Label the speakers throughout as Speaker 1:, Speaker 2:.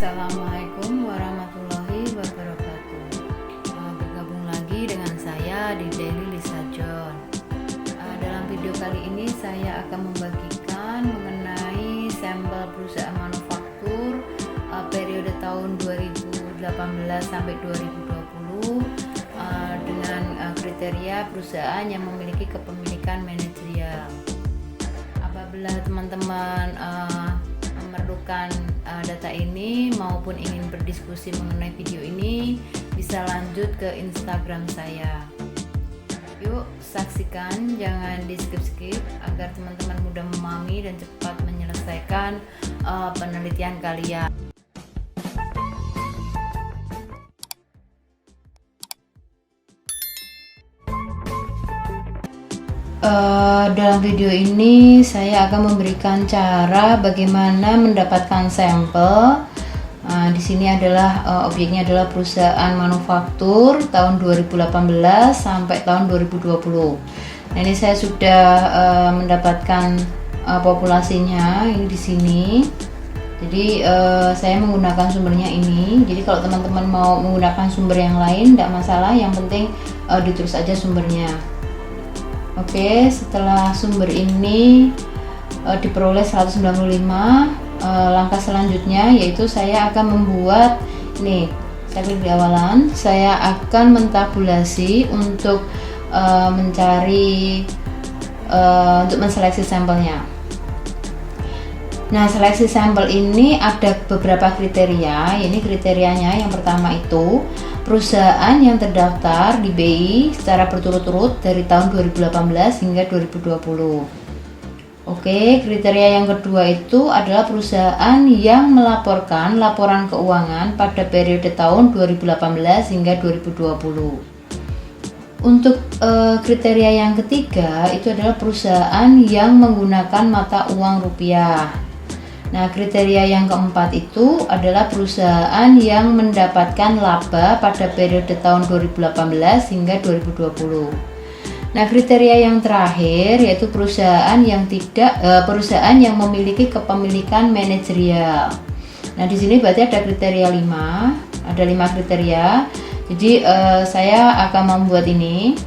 Speaker 1: Assalamualaikum warahmatullahi wabarakatuh. Bergabung lagi dengan saya di Daily Lisa John. Dalam video kali ini saya akan membagikan mengenai sampel perusahaan manufaktur periode tahun 2018 sampai 2020 dengan kriteria perusahaan yang memiliki kepemilikan manajerial. Apabila teman-teman memerlukan data ini maupun ingin berdiskusi mengenai video ini, bisa lanjut ke Instagram saya. Yuk saksikan, jangan di skip agar teman-teman mudah memahami dan cepat menyelesaikan penelitian kalian. Dalam video ini saya akan memberikan cara bagaimana mendapatkan sampel. Di sini adalah objeknya adalah perusahaan manufaktur tahun 2018 sampai tahun 2020. Nah, ini saya sudah mendapatkan populasinya ini di sini. Jadi saya menggunakan sumbernya ini. Jadi kalau teman-teman mau menggunakan sumber yang lain tidak masalah, yang penting ditulis aja sumbernya. Oke, setelah sumber ini diperoleh 195, langkah selanjutnya yaitu saya akan membuat ini. Saya klik di awalan, saya akan mentabulasi untuk mencari untuk menseleksi sampelnya. Nah, seleksi sampel ini ada beberapa kriteria. Ini kriterianya yang pertama itu perusahaan yang terdaftar di BI secara berturut-turut dari tahun 2018 hingga 2020. Oke, kriteria yang kedua itu adalah perusahaan yang melaporkan laporan keuangan pada periode tahun 2018 hingga 2020. Untuk kriteria yang ketiga itu adalah perusahaan yang menggunakan mata uang rupiah. Nah, kriteria yang keempat itu adalah perusahaan yang mendapatkan laba pada periode tahun 2018 hingga 2020. Nah, kriteria yang terakhir yaitu perusahaan yang perusahaan yang memiliki kepemilikan manajerial. Nah, di sini berarti ada kriteria 5, ada 5 kriteria. Jadi saya akan membuat ini.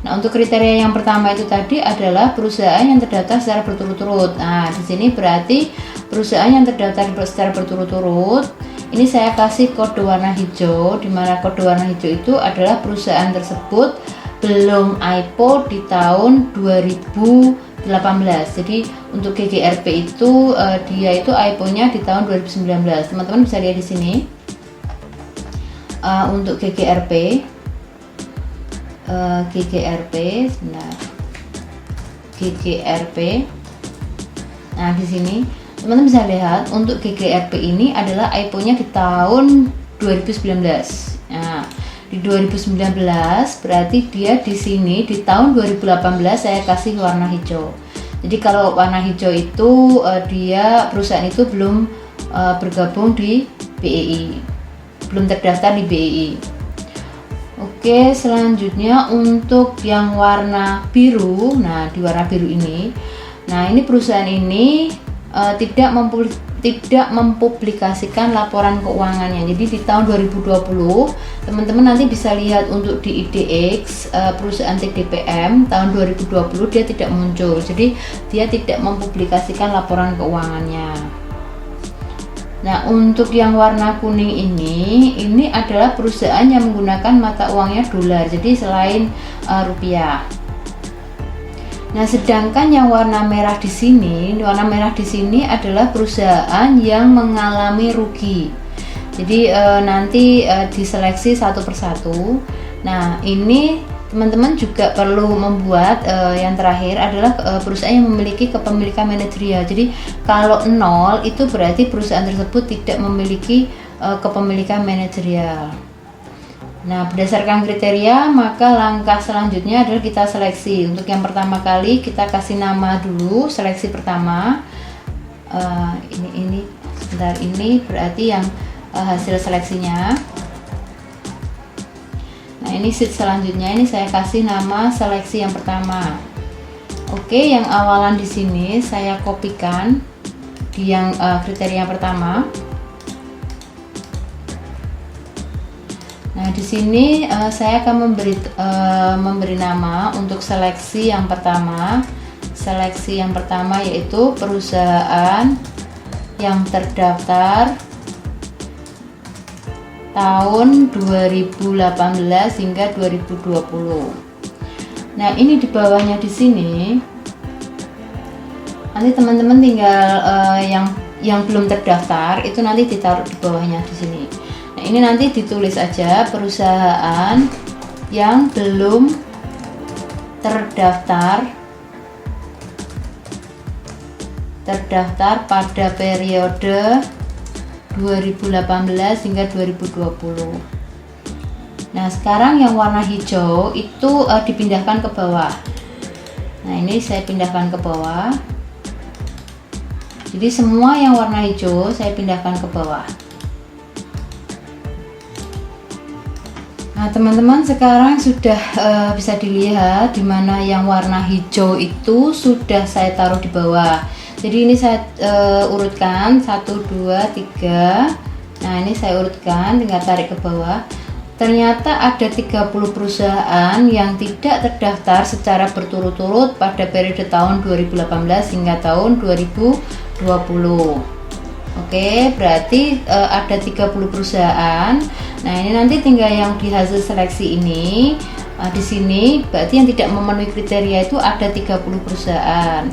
Speaker 1: Nah, untuk kriteria yang pertama itu tadi adalah perusahaan yang terdaftar secara berturut-turut. Nah, di sini berarti perusahaan yang terdaftar secara berturut-turut. Ini saya kasih kode warna hijau, di mana kode warna hijau itu adalah perusahaan tersebut belum IPO di tahun 2018. Jadi untuk GGRP itu dia itu IPO-nya di tahun 2019. Teman-teman bisa lihat di sini. Untuk GGRP sebentar. GGRP. Nah, di sini teman-teman bisa lihat untuk GGRP ini adalah IPO-nya di tahun 2019. Nah, di 2019 berarti dia di sini di tahun 2018 saya kasih warna hijau. Jadi kalau warna hijau itu dia perusahaan itu belum bergabung di BEI, belum terdaftar di BEI. Oke, selanjutnya untuk yang warna biru. Nah, di warna biru ini, nah ini perusahaan ini tidak mempublikasikan laporan keuangannya. Jadi di tahun 2020 teman-teman nanti bisa lihat untuk di IDX perusahaan TDPM tahun 2020 dia tidak muncul. Jadi dia tidak mempublikasikan laporan keuangannya. Nah, untuk yang warna kuning ini adalah perusahaan yang menggunakan mata uangnya dolar, jadi selain rupiah. Nah, sedangkan yang warna merah di sini adalah perusahaan yang mengalami rugi. Jadi nanti diseleksi satu persatu. Nah, ini teman-teman juga perlu membuat yang terakhir adalah perusahaan yang memiliki kepemilikan manajerial. Jadi kalau 0 itu berarti perusahaan tersebut tidak memiliki kepemilikan manajerial. Nah, berdasarkan kriteria maka langkah selanjutnya adalah kita seleksi. Untuk yang pertama kali kita kasih nama dulu, seleksi pertama. Ini berarti yang hasil seleksinya. Nah, ini sheet selanjutnya ini saya kasih nama seleksi yang pertama. Oke, yang awalan di sini saya kopikan di yang kriteria pertama. Nah, di sini saya akan memberi nama untuk seleksi yang pertama. Seleksi yang pertama yaitu perusahaan yang terdaftar tahun 2018 hingga 2020. Nah, ini di bawahnya di sini. Nanti teman-teman tinggal yang belum terdaftar itu nanti ditaruh di bawahnya di sini. Nah, ini nanti ditulis aja perusahaan yang belum terdaftar pada periode 2018 hingga 2020. Nah, sekarang yang warna hijau itu dipindahkan ke bawah. Nah, ini saya pindahkan ke bawah. Jadi semua yang warna hijau saya pindahkan ke bawah. Nah, teman-teman, sekarang sudah bisa dilihat di mana yang warna hijau itu sudah saya taruh di bawah. Jadi ini saya urutkan 1, 2, 3. Nah, ini saya urutkan, tinggal tarik ke bawah. Ternyata ada 30 perusahaan yang tidak terdaftar secara berturut-turut pada periode tahun 2018 hingga tahun 2020. Oke, berarti ada 30 perusahaan. Nah, ini nanti tinggal yang di hasil seleksi ini. Di sini berarti yang tidak memenuhi kriteria itu ada 30 perusahaan.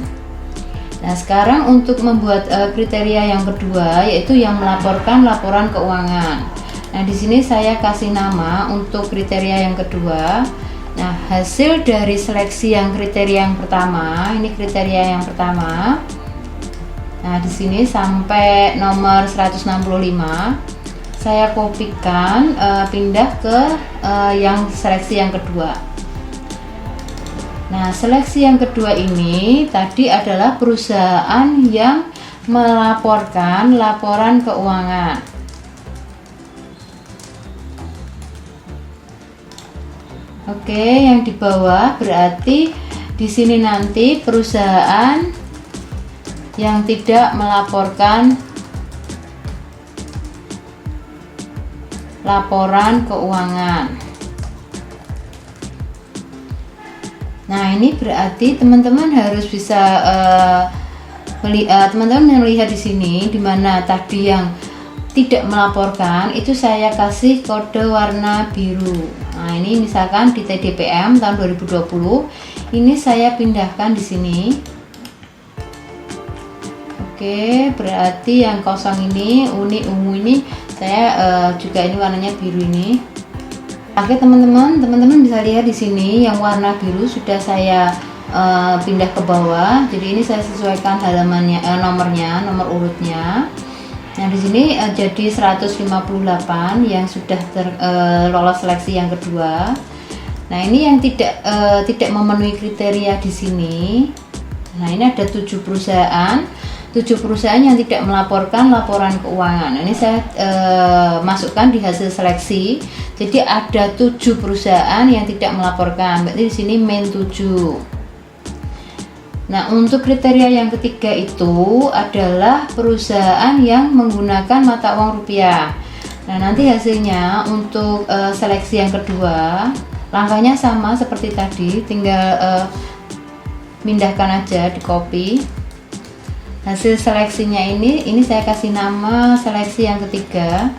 Speaker 1: Nah, sekarang untuk membuat kriteria yang kedua yaitu yang melaporkan laporan keuangan. Nah, di sini saya kasih nama untuk kriteria yang kedua. Nah, hasil dari seleksi yang kriteria yang pertama, ini kriteria yang pertama. Nah, di sini sampai nomor 165 saya kopikan, pindah ke yang seleksi yang kedua. Nah, seleksi yang kedua ini tadi adalah perusahaan yang melaporkan laporan keuangan. Oke, yang di bawah berarti di sini nanti perusahaan yang tidak melaporkan laporan keuangan. Nah, ini berarti teman-teman harus bisa teman-teman melihat di sini di mana tadi yang tidak melaporkan itu saya kasih kode warna biru. Nah, ini misalkan di TDPM tahun 2020 ini saya pindahkan di sini. Oke, berarti yang kosong ini, uni ungu ini saya juga ini warnanya biru ini. Oke, teman-teman bisa lihat di sini yang warna biru sudah saya pindah ke bawah. Jadi ini saya sesuaikan halamannya, nomornya, nomor urutnya. Nah, di sini jadi 158 yang sudah lolos seleksi yang kedua. Nah, ini yang tidak memenuhi kriteria di sini. Nah, ini ada 7 perusahaan yang tidak melaporkan laporan keuangan. Nah, ini saya masukkan di hasil seleksi. Jadi ada 7 perusahaan yang tidak melaporkan. Berarti di sini main 7. Nah, untuk kriteria yang ketiga itu adalah perusahaan yang menggunakan mata uang rupiah. Nah, nanti hasilnya untuk seleksi yang kedua, langkahnya sama seperti tadi, tinggal pindahkan aja, di copy. Hasil seleksinya ini saya kasih nama seleksi yang ketiga.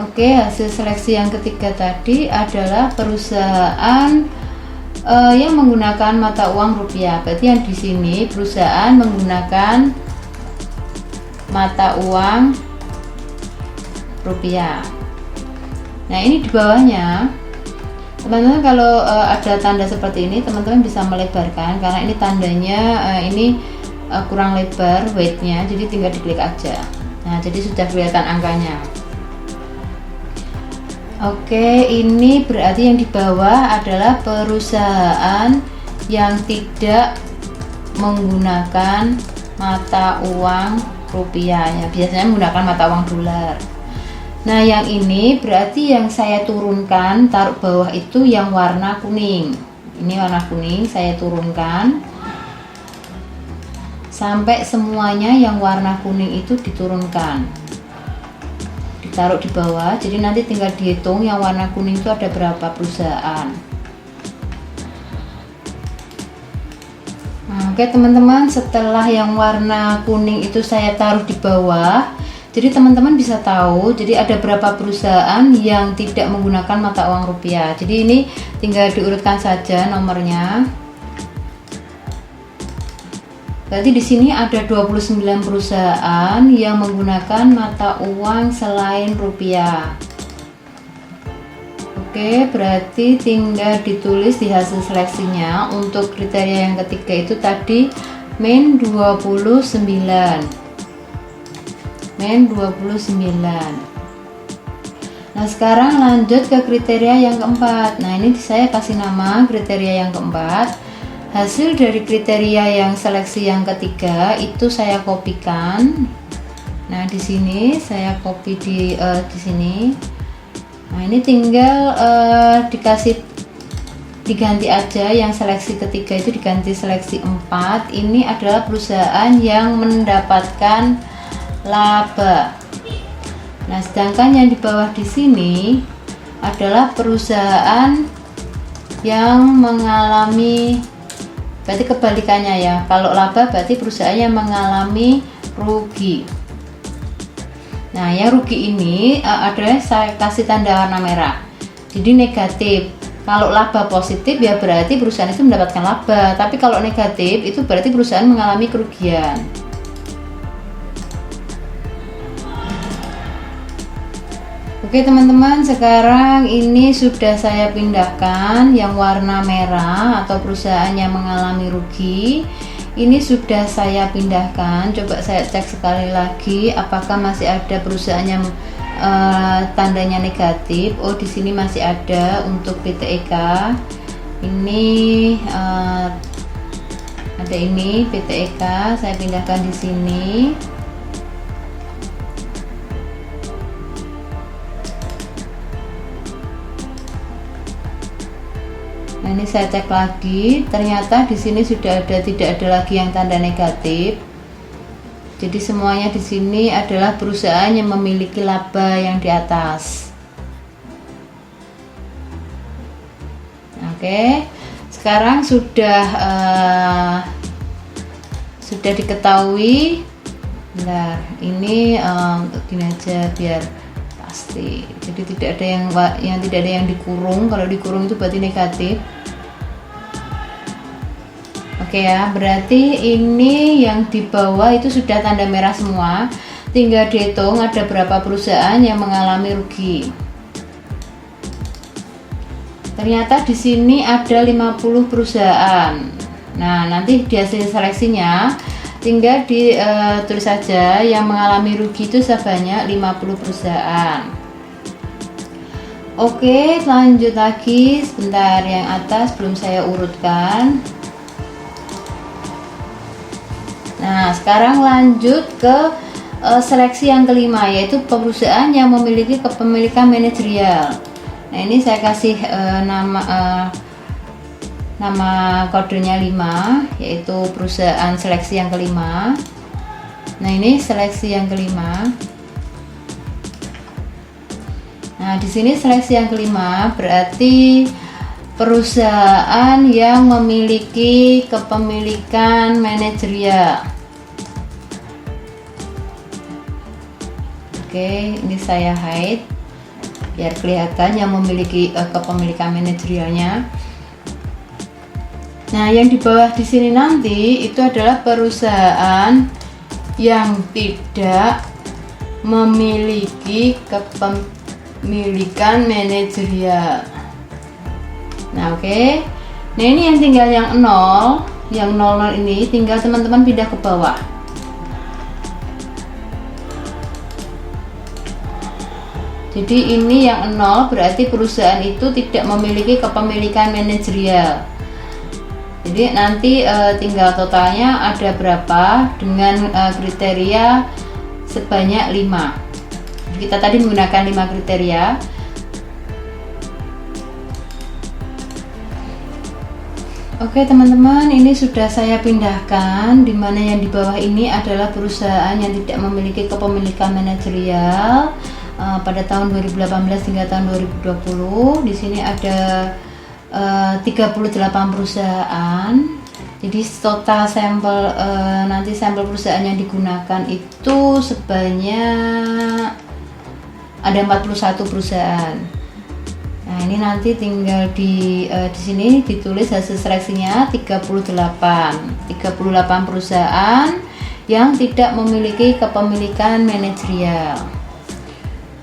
Speaker 1: Oke, hasil seleksi yang ketiga tadi adalah perusahaan yang menggunakan mata uang rupiah. Berarti yang di sini perusahaan menggunakan mata uang rupiah. Nah, ini di bawahnya teman-teman kalau ada tanda seperti ini teman-teman bisa melebarkan karena ini tandanya ini kurang lebar weightnya, jadi tinggal diklik aja. Nah, jadi sudah kelihatan angkanya. Oke, ini berarti yang di bawah adalah perusahaan yang tidak menggunakan mata uang rupiah, ya biasanya menggunakan mata uang dolar. Nah, yang ini berarti yang saya turunkan taruh bawah itu yang warna kuning. Ini warna kuning saya turunkan sampai semuanya yang warna kuning itu diturunkan, di ditaruh di bawah. Jadi nanti tinggal dihitung yang warna kuning itu ada berapa perusahaan. Nah, oke teman-teman, setelah yang warna kuning itu saya taruh di bawah, jadi teman-teman bisa tahu jadi ada berapa perusahaan yang tidak menggunakan mata uang rupiah. Jadi ini tinggal diurutkan saja nomornya. Berarti di sini ada 29 perusahaan yang menggunakan mata uang selain rupiah. Oke, berarti tinggal ditulis di hasil seleksinya. Untuk kriteria yang ketiga itu tadi min 29. Min 29. Nah, sekarang lanjut ke kriteria yang keempat. Nah, ini saya kasih nama kriteria yang keempat. Hasil dari kriteria yang seleksi yang ketiga itu saya kopikan. Nah, di sini saya copy di sini. Nah, ini tinggal diganti aja, yang seleksi ketiga itu diganti seleksi 4. Ini adalah perusahaan yang mendapatkan laba. Nah, sedangkan yang di bawah di sini adalah perusahaan yang mengalami, berarti kebalikannya ya. Kalau laba berarti perusahaan yang mengalami rugi. Nah, yang rugi ini adalah saya kasih tanda warna merah. Jadi negatif. Kalau laba positif ya berarti perusahaan itu mendapatkan laba. Tapi kalau negatif itu berarti perusahaan mengalami kerugian. Oke teman-teman, sekarang ini sudah saya pindahkan yang warna merah atau perusahaan yang mengalami rugi. Ini sudah saya pindahkan. Coba saya cek sekali lagi apakah masih ada perusahaan yang tandanya negatif. Oh, di sini masih ada untuk PTEK. Ini ada ini PTEK, saya pindahkan di sini. Nah, ini saya cek lagi, ternyata di sini sudah ada, tidak ada lagi yang tanda negatif. Jadi semuanya di sini adalah perusahaan yang memiliki laba yang di atas. Oke, sekarang sudah diketahui. Bentar, ini gini aja biar pasti. Jadi tidak ada yang tidak ada yang dikurung. Kalau dikurung itu berarti negatif. Oke ya, berarti ini yang di bawah itu sudah tanda merah semua. Tinggal dihitung ada berapa perusahaan yang mengalami rugi. Ternyata di sini ada 50 perusahaan. Nah, nanti di hasil seleksinya tinggal ditulis saja yang mengalami rugi itu sebanyak 50 perusahaan. Oke, lanjut lagi. Sebentar, yang atas belum saya urutkan. Nah, sekarang lanjut ke seleksi yang kelima, yaitu perusahaan yang memiliki kepemilikan manajerial. Nah, ini saya kasih nama kodenya 5, yaitu perusahaan seleksi yang kelima. Nah, ini seleksi yang kelima. Nah, di sini seleksi yang kelima berarti perusahaan yang memiliki kepemilikan manajerial. Oke, ini saya hide biar kelihatan yang memiliki kepemilikan manajerialnya. Nah, yang di bawah di sini nanti itu adalah perusahaan yang tidak memiliki kepemilikan manajerial. Nah, oke. Nah, ini yang tinggal yang 0, yang 00 ini tinggal teman-teman pindah ke bawah. Jadi ini yang 0 berarti perusahaan itu tidak memiliki kepemilikan manajerial. Jadi nanti tinggal totalnya ada berapa dengan kriteria sebanyak 5. Kita tadi menggunakan 5 kriteria. Oke teman-teman, ini sudah saya pindahkan, dimana yang di bawah ini adalah perusahaan yang tidak memiliki kepemilikan manajerial. pada tahun 2018 hingga tahun 2020. Di sini ada 38 perusahaan. Jadi total sampel nanti sampel perusahaan yang digunakan itu sebanyak ada 41 perusahaan. Nah, ini nanti tinggal di sini ditulis hasil seleksinya 38 perusahaan yang tidak memiliki kepemilikan manajerial.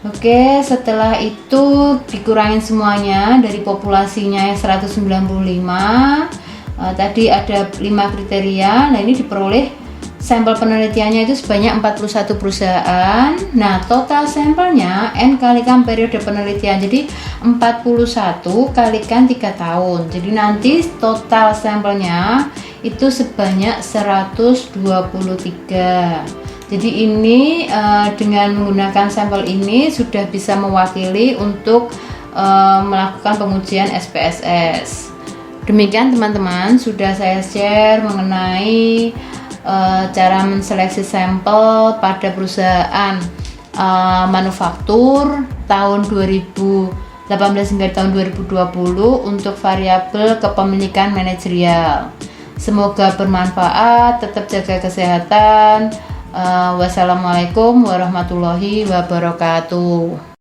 Speaker 1: Oke, setelah itu dikurangin semuanya dari populasinya yang 195. Tadi ada 5 kriteria. Nah, ini diperoleh sampel penelitiannya itu sebanyak 41 perusahaan. Nah, total sampelnya N kalikan periode penelitian. Jadi 41 kalikan 3 tahun. Jadi nanti total sampelnya itu sebanyak 123. Jadi ini dengan menggunakan sampel ini sudah bisa mewakili untuk melakukan pengujian SPSS. Demikian teman-teman, sudah saya share mengenai cara menseleksi sampel pada perusahaan manufaktur tahun 2018 hingga tahun 2020 untuk variabel kepemilikan manajerial. Semoga bermanfaat, tetap jaga kesehatan. Wassalamualaikum warahmatullahi wabarakatuh.